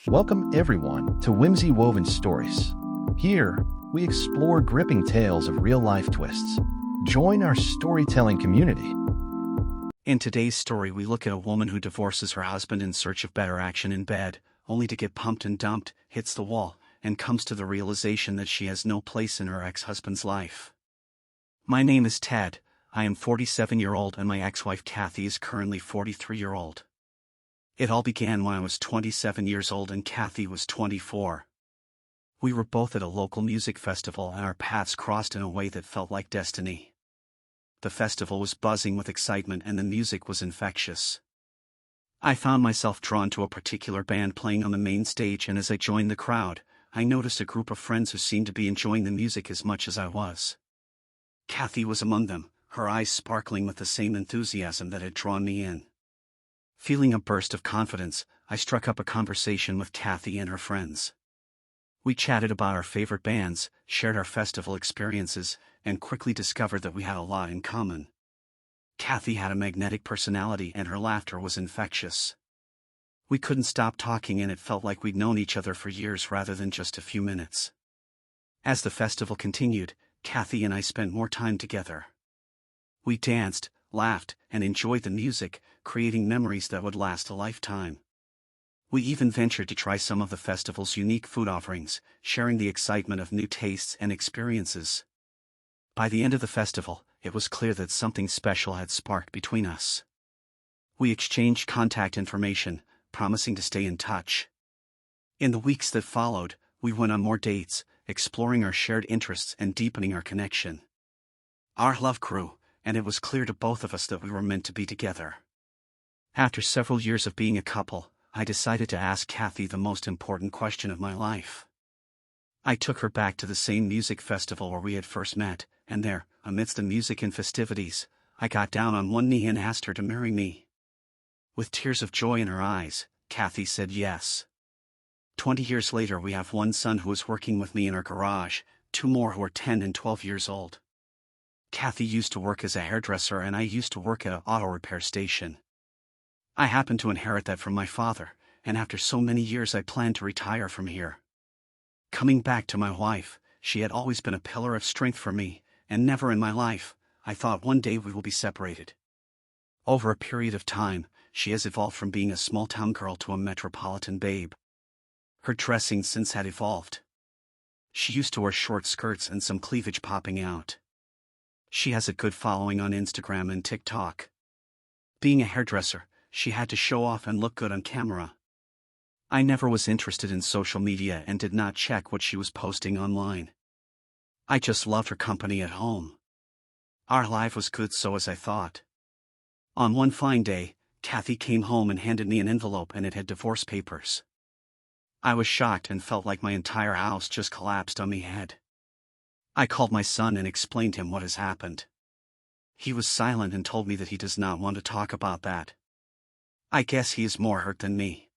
Welcome everyone to Whimsy Woven Stories. Here, we explore gripping tales of real-life twists. Join our storytelling community. In today's story, we look at a woman who divorces her husband in search of better action in bed, only to get pumped and dumped, hits the wall, and comes to the realization that she has no place in her ex-husband's life. My name is Ted. I am 47-year-old and my ex-wife Kathy is currently 43-year-old. It all began when I was 27 years old and Kathy was 24. We were both at a local music festival and our paths crossed in a way that felt like destiny. The festival was buzzing with excitement and the music was infectious. I found myself drawn to a particular band playing on the main stage, and as I joined the crowd, I noticed a group of friends who seemed to be enjoying the music as much as I was. Kathy was among them, her eyes sparkling with the same enthusiasm that had drawn me in. Feeling a burst of confidence, I struck up a conversation with Kathy and her friends. We chatted about our favorite bands, shared our festival experiences, and quickly discovered that we had a lot in common. Kathy had a magnetic personality and her laughter was infectious. We couldn't stop talking and it felt like we'd known each other for years rather than just a few minutes. As the festival continued, Kathy and I spent more time together. We danced, laughed, and enjoyed the music, creating memories that would last a lifetime. We even ventured to try some of the festival's unique food offerings, sharing the excitement of new tastes and experiences. By the end of the festival, it was clear that something special had sparked between us. We exchanged contact information, promising to stay in touch. In the weeks that followed, we went on more dates, exploring our shared interests and deepening our connection. Our love grew, and it was clear to both of us that we were meant to be together. After several years of being a couple, I decided to ask Kathy the most important question of my life. I took her back to the same music festival where we had first met, and there, amidst the music and festivities, I got down on one knee and asked her to marry me. With tears of joy in her eyes, Kathy said yes. 20 years later, we have one son who is working with me in our garage, two more who are 10 and 12 years old. Kathy used to work as a hairdresser and I used to work at an auto repair station. I happened to inherit that from my father, and after so many years I planned to retire from here. Coming back to my wife, she had always been a pillar of strength for me, and never in my life, I thought one day we will be separated. Over a period of time, she has evolved from being a small-town girl to a metropolitan babe. Her dressing sense had evolved. She used to wear short skirts and some cleavage popping out. She has a good following on Instagram and TikTok. Being a hairdresser, she had to show off and look good on camera. I never was interested in social media and did not check what she was posting online. I just loved her company at home. Our life was good, so as I thought. On one fine day, Kathy came home and handed me an envelope and it had divorce papers. I was shocked and felt like my entire house just collapsed on me head. I called my son and explained to him what has happened. He was silent and told me that he does not want to talk about that. I guess he is more hurt than me.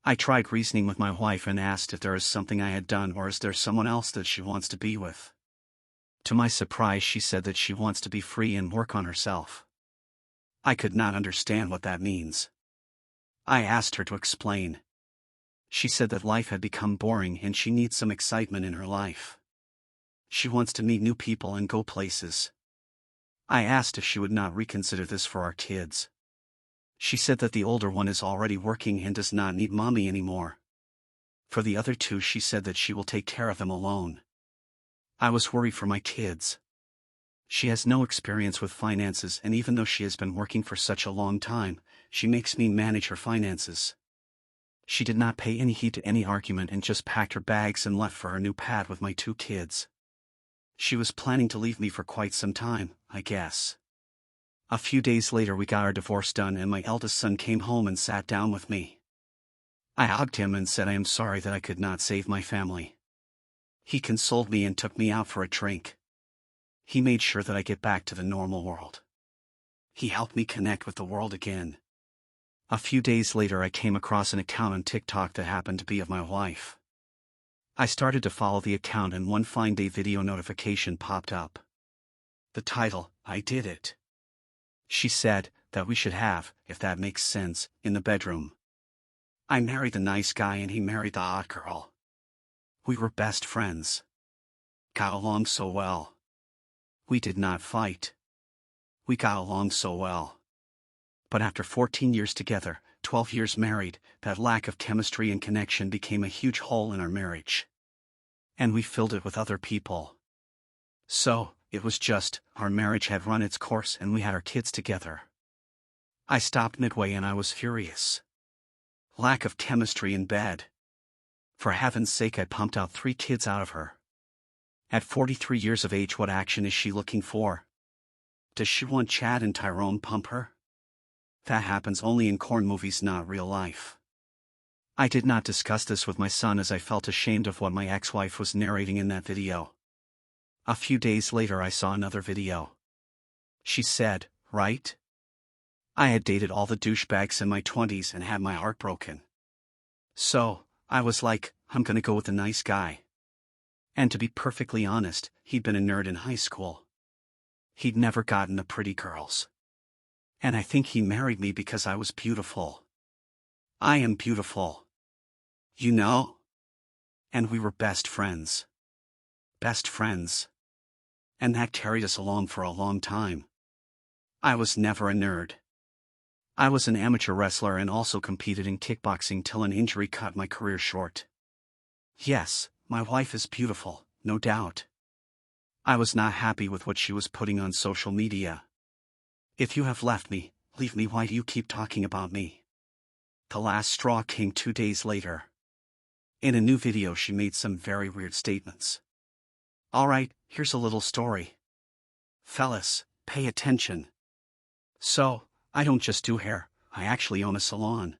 I tried reasoning with my wife and asked if there is something I had done or is there someone else that she wants to be with. To my surprise, she said that she wants to be free and work on herself. I could not understand what that means. I asked her to explain. She said that life had become boring and she needs some excitement in her life. She wants to meet new people and go places. I asked if she would not reconsider this for our kids. She said that the older one is already working and does not need mommy anymore. For the other two, she said that she will take care of them alone. I was worried for my kids. She has no experience with finances, and even though she has been working for such a long time, she makes me manage her finances. She did not pay any heed to any argument and just packed her bags and left for her new pad with my two kids. She was planning to leave me for quite some time, I guess. A few days later we got our divorce done and my eldest son came home and sat down with me. I hugged him and said I am sorry that I could not save my family. He consoled me and took me out for a drink. He made sure that I get back to the normal world. He helped me connect with the world again. A few days later I came across an account on TikTok that happened to be of my wife. I started to follow the account and one fine day video notification popped up. The title, "I Did It." She said that we should have, if that makes sense, in the bedroom. I married the nice guy and he married the hot girl. We were best friends. Got along so well. We did not fight. We got along so well. But after 14 years together, 12 years married, that lack of chemistry and connection became a huge hole in our marriage. And we filled it with other people. So, it was just, our marriage had run its course and we had our kids together. I stopped midway and I was furious. Lack of chemistry in bed. For heaven's sake, I pumped out 3 kids out of her. At 43 years of age, what action is she looking for? Does she want Chad and Tyrone pump her? That happens only in corn movies, not real life. I did not discuss this with my son as I felt ashamed of what my ex-wife was narrating in that video. A few days later I saw another video. She said, right? I had dated all the douchebags in my 20s and had my heart broken. So, I was like, I'm gonna go with the nice guy. And to be perfectly honest, he'd been a nerd in high school. He'd never gotten the pretty girls. And I think he married me because I was beautiful. I am beautiful. You know? And we were best friends. Best friends. And that carried us along for a long time. I was never a nerd. I was an amateur wrestler and also competed in kickboxing till an injury cut my career short. Yes, my wife is beautiful, no doubt. I was not happy with what she was putting on social media. If you have left me, leave me. Why do you keep talking about me? The last straw came 2 days later. In a new video she made some very weird statements. Alright, here's a little story. Fellas, pay attention. So, I don't just do hair, I actually own a salon.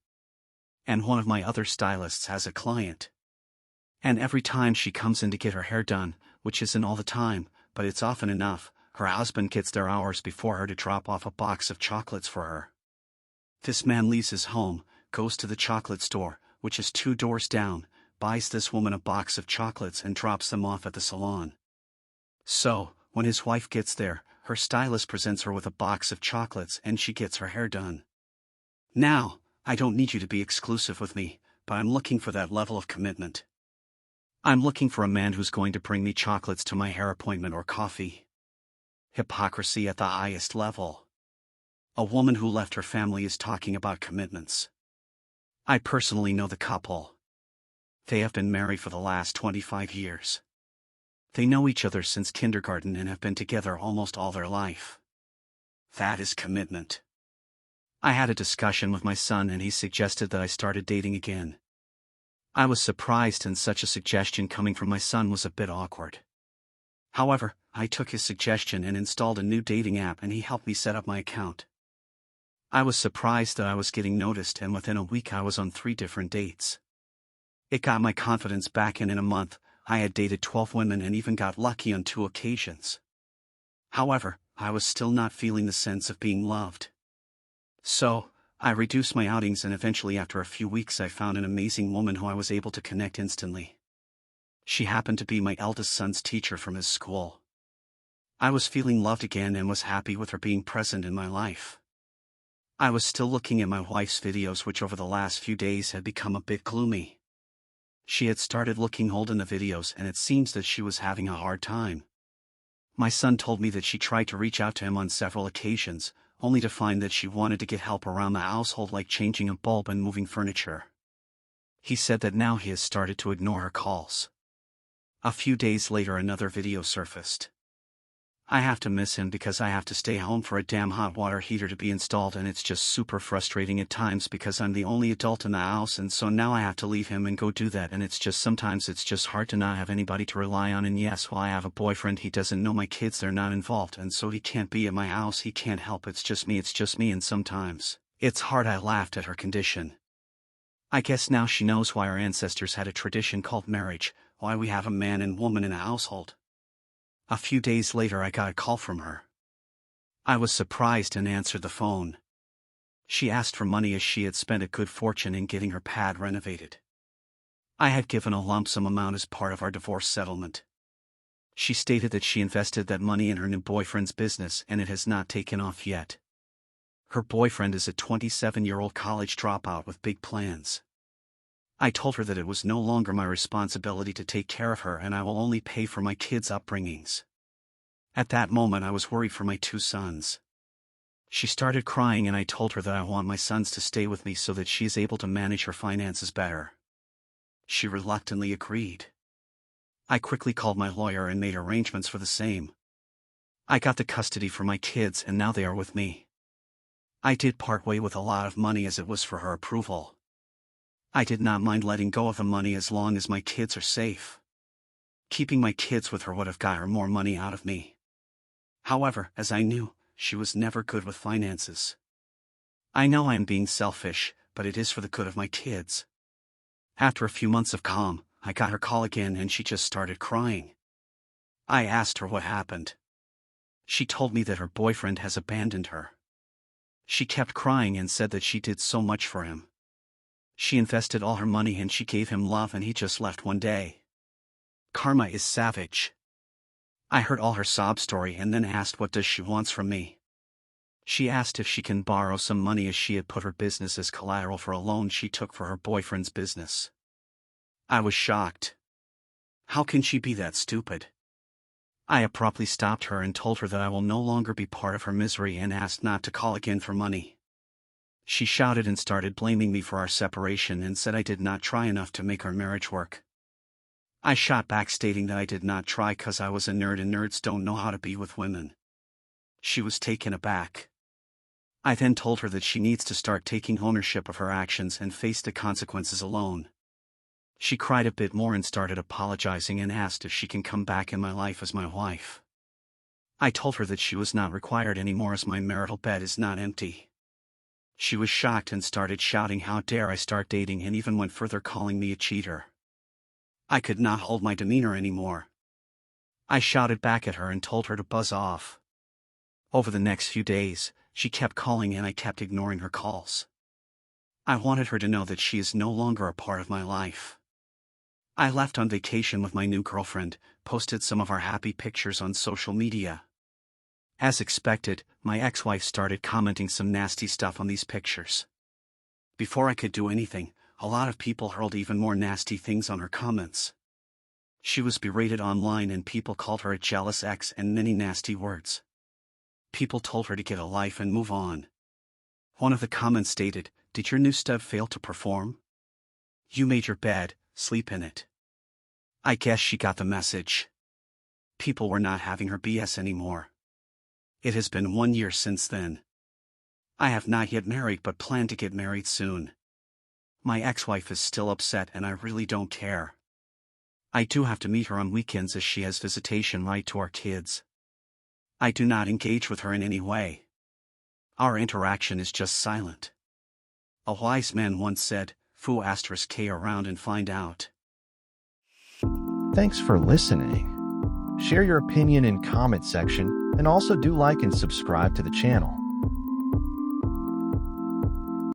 And one of my other stylists has a client. And every time she comes in to get her hair done, which isn't all the time, but it's often enough, her husband gets there hours before her to drop off a box of chocolates for her. This man leaves his home, goes to the chocolate store, which is 2 doors down, buys this woman a box of chocolates and drops them off at the salon. So, when his wife gets there, her stylist presents her with a box of chocolates and she gets her hair done. Now, I don't need you to be exclusive with me, but I'm looking for that level of commitment. I'm looking for a man who's going to bring me chocolates to my hair appointment or coffee. Hypocrisy at the highest level. A woman who left her family is talking about commitments. I personally know the couple. They have been married for the last 25 years. They know each other since kindergarten and have been together almost all their life. That is commitment. I had a discussion with my son and he suggested that I started dating again. I was surprised, and such a suggestion coming from my son was a bit awkward. However, I took his suggestion and installed a new dating app and he helped me set up my account. I was surprised that I was getting noticed, and within a week I was on 3 different dates. It got my confidence back, and in a month, I had dated 12 women and even got lucky on 2 occasions. However, I was still not feeling the sense of being loved. So, I reduced my outings, and eventually after a few weeks I found an amazing woman who I was able to connect instantly. She happened to be my eldest son's teacher from his school. I was feeling loved again and was happy with her being present in my life. I was still looking at my wife's videos, which over the last few days had become a bit gloomy. She had started looking old in the videos and it seems that she was having a hard time. My son told me that she tried to reach out to him on several occasions, only to find that she wanted to get help around the household, like changing a bulb and moving furniture. He said that now he has started to ignore her calls. A few days later another video surfaced. I have to miss him because I have to stay home for a damn hot water heater to be installed, and it's just super frustrating at times because I'm the only adult in the house, and so now I have to leave him and go do that, and it's just sometimes it's just hard to not have anybody to rely on. And yes, while I have a boyfriend, he doesn't know my kids, they're not involved, and so he can't be at my house, he can't help, it's just me, and sometimes it's hard. I laughed at her condition. I guess now she knows why our ancestors had a tradition called marriage, why we have a man and woman in a household. A few days later I got a call from her. I was surprised and answered the phone. She asked for money as she had spent a good fortune in getting her pad renovated. I had given a lump sum amount as part of our divorce settlement. She stated that she invested that money in her new boyfriend's business and it has not taken off yet. Her boyfriend is a 27-year-old college dropout with big plans. I told her that it was no longer my responsibility to take care of her and I will only pay for my kids' upbringings. At that moment I was worried for my 2 sons. She started crying and I told her that I want my sons to stay with me so that she is able to manage her finances better. She reluctantly agreed. I quickly called my lawyer and made arrangements for the same. I got the custody for my kids and now they are with me. I did part way with a lot of money as it was for her approval. I did not mind letting go of the money as long as my kids are safe. Keeping my kids with her would have got her more money out of me. However, as I knew, she was never good with finances. I know I am being selfish, but it is for the good of my kids. After a few months of calm, I got her call again and she just started crying. I asked her what happened. She told me that her boyfriend has abandoned her. She kept crying and said that she did so much for him. She invested all her money and she gave him love and he just left one day. Karma is savage. I heard all her sob story and then asked what does she wants from me. She asked if she can borrow some money as she had put her business as collateral for a loan she took for her boyfriend's business. I was shocked. How can she be that stupid? I abruptly stopped her and told her that I will no longer be part of her misery and asked not to call again for money. She shouted and started blaming me for our separation and said I did not try enough to make our marriage work. I shot back stating that I did not try cause I was a nerd and nerds don't know how to be with women. She was taken aback. I then told her that she needs to start taking ownership of her actions and face the consequences alone. She cried a bit more and started apologizing and asked if she can come back in my life as my wife. I told her that she was not required anymore as my marital bed is not empty. She was shocked and started shouting how dare I start dating and even went further calling me a cheater. I could not hold my demeanor anymore. I shouted back at her and told her to buzz off. Over the next few days, she kept calling and I kept ignoring her calls. I wanted her to know that she is no longer a part of my life. I left on vacation with my new girlfriend, posted some of our happy pictures on social media. As expected, my ex-wife started commenting some nasty stuff on these pictures. Before I could do anything, a lot of people hurled even more nasty things on her comments. She was berated online and people called her a jealous ex and many nasty words. People told her to get a life and move on. One of the comments stated, "Did your new stud fail to perform? You made your bed, sleep in it." I guess she got the message. People were not having her BS anymore. It has been 1 year since then. I have not yet married but plan to get married soon. My ex-wife is still upset and I really don't care. I do have to meet her on weekends as she has visitation right to our kids. I do not engage with her in any way. Our interaction is just silent. A wise man once said, "Foo *k around and find out." Thanks for listening. Share your opinion in comment section and also do like and subscribe to the channel.